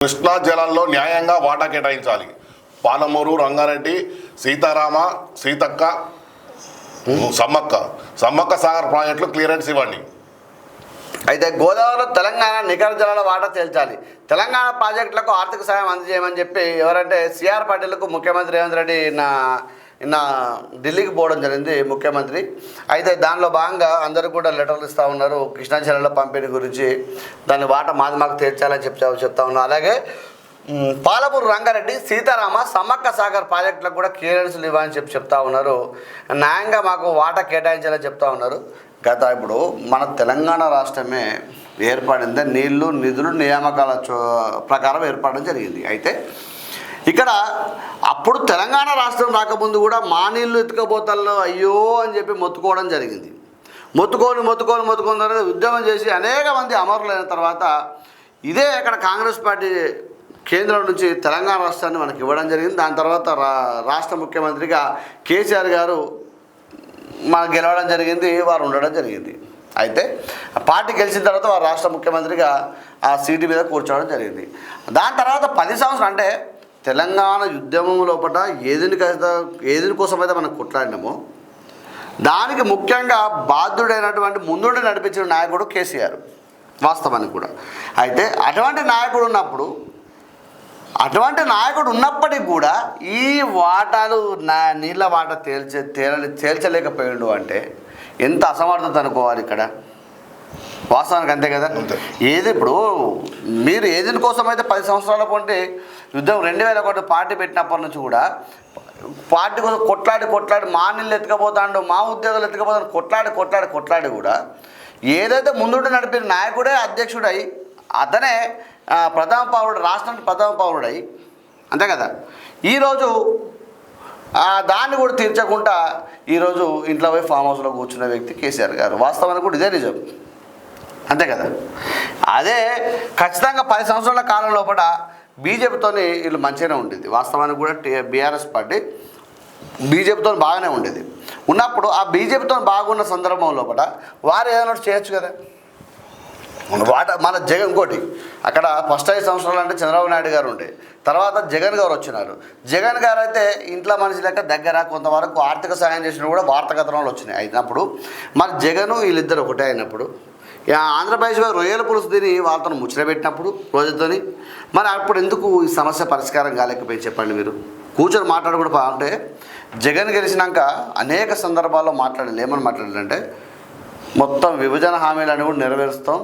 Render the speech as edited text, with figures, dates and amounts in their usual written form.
కృష్ణా జలాల్లో న్యాయంగా వాటా కేటాయించాలి. పాలమూరు, రంగారెడ్డి, సీతారామ, సీతక్క, సమ్మక్క సాగర్ ప్రాజెక్టులు క్లియరెన్స్ ఇవ్వండి. అయితే గోదావరిలో తెలంగాణ నికర జలాల వాటా తేల్చాలి. తెలంగాణ ప్రాజెక్టులకు ఆర్థిక సాయం అందజేయమని చెప్పి ఎవరంటే సిఆర్ పాటిల్కు ముఖ్యమంత్రి రేవంత్ రెడ్డి నిన్న ఢిల్లీకి పోవడం జరిగింది ముఖ్యమంత్రి. అయితే దానిలో భాగంగా అందరూ కూడా లెటర్లు ఇస్తూ ఉన్నారు కృష్ణా జలాల పంపిణీ గురించి. దాని వాటా మాకు తీర్చాలని చెప్తా ఉన్నారు. అలాగే పాలమూరు, రంగారెడ్డి, సీతారామ, సమ్మక్క సాగర్ ప్రాజెక్టులకు కూడా క్లియరెన్స్లు ఇవ్వని చెప్తా ఉన్నారు. న్యాయంగా మాకు వాటా కేటాయించాలని చెప్తా ఉన్నారు. ఇప్పుడు మన తెలంగాణ రాష్ట్రమే ఏర్పడింది నీళ్లు, నిధులు, నియామకాల ప్రకారం ఏర్పడడం జరిగింది. అయితే ఇక్కడ అప్పుడు తెలంగాణ రాష్ట్రం రాకముందు కూడా మా నీళ్ళు ఎత్తుకపోతల్లో అయ్యో అని చెప్పి మొత్తుకోవడం జరిగింది. మొత్తుకొని తర్వాత ఉద్యమం చేసి అనేక మంది అమరులైన తర్వాత ఇదే ఇక్కడ కాంగ్రెస్ పార్టీ కేంద్రం నుంచి తెలంగాణ రాష్ట్రాన్ని మనకి ఇవ్వడం జరిగింది. దాని తర్వాత రాష్ట్ర ముఖ్యమంత్రిగా కేసీఆర్ గారు మనకు గెలవడం జరిగింది, వారు ఉండడం జరిగింది. అయితే పార్టీ గెలిచిన తర్వాత వారు రాష్ట్ర ముఖ్యమంత్రిగా ఆ సీటు మీద కూర్చోవడం జరిగింది. దాని తర్వాత 10 సంవత్సరాలు అంటే తెలంగాణ ఉద్యమం లోపల ఏదిని కోసమైతే మనం కొట్లాడినామో దానికి ముఖ్యంగా బాధ్యుడైనటువంటి ముందుండి నడిపించిన నాయకుడు కేసీఆర్ వాస్తవానికి కూడా. అయితే అటువంటి నాయకుడు ఉన్నప్పటికీ కూడా ఈ వాటాలు నీళ్ళ వాటా తేల్చలేకపోయిండు అంటే ఎంత అసమర్థత అనుకోవాలి ఇక్కడ. వాస్తవానికి అంతే కదా. ఇప్పుడు మీరు ఏదిని కోసం అయితే 10 సంవత్సరాల పొంటే యుద్ధం 2001 పార్టీ పెట్టినప్పటి నుంచి కూడా పార్టీ కోసం కొట్లాడి మా నీళ్ళు ఎత్తుకపోతాడు, మా ఉద్యోగాలు ఎత్తుకపోతాడు, కొట్లాడి కూడా ఏదైతే ముందుండి నడిపిన నాయకుడే అధ్యక్షుడై అతనే ప్రథమ పౌరుడు, రాష్ట్రానికి ప్రథమ పౌరుడై అంతే కదా. ఈరోజు దాన్ని కూడా తీర్చకుండా ఈరోజు ఇంట్లో పోయి ఫామ్ హౌస్లో కూర్చున్న వ్యక్తి కేసీఆర్ గారు. వాస్తవానికి కూడా ఇదే నిజం అంతే కదా. అదే ఖచ్చితంగా 10 సంవత్సరాల కాలం లోపల బీజేపీతో వీళ్ళు మంచిగానే ఉండేది. వాస్తవానికి కూడా బీఆర్ఎస్ పార్టీ బీజేపీతో బాగానే ఉండేది. ఉన్నప్పుడు ఆ బీజేపీతో బాగున్న సందర్భం లోపల వారు ఏదైనా చేయొచ్చు కదా. మన జగన్ ఇంకోటి అక్కడ ఫస్ట్ 5 సంవత్సరాలు అంటే చంద్రబాబు నాయుడు గారు ఉండే, తర్వాత జగన్ గారు వచ్చినారు. జగన్ గారు అయితే ఇంట్లో మనిషి లెక్క దగ్గర కొంతవరకు ఆర్థిక సాయం చేసినా కూడా వార్తా కథనాలు వచ్చినాయి. అయినప్పుడు మరి జగను వీళ్ళిద్దరు ఒకటే అయినప్పుడు ఆంధ్రప్రదేశ్ రొయ్యల పులుసు తిని వాళ్ళతో ముచ్చటబెట్టినప్పుడు రోజుతోని మరి అప్పుడు ఎందుకు ఈ సమస్య పరిష్కారం కాలేకపోయి చెప్పండి. మీరు కూర్చొని మాట్లాడకూడదు అంటే జగన్ గెలిచినాక అనేక సందర్భాల్లో ఏమని మాట్లాడాలంటే మొత్తం విభజన హామీలను కూడా నెరవేరుస్తాం,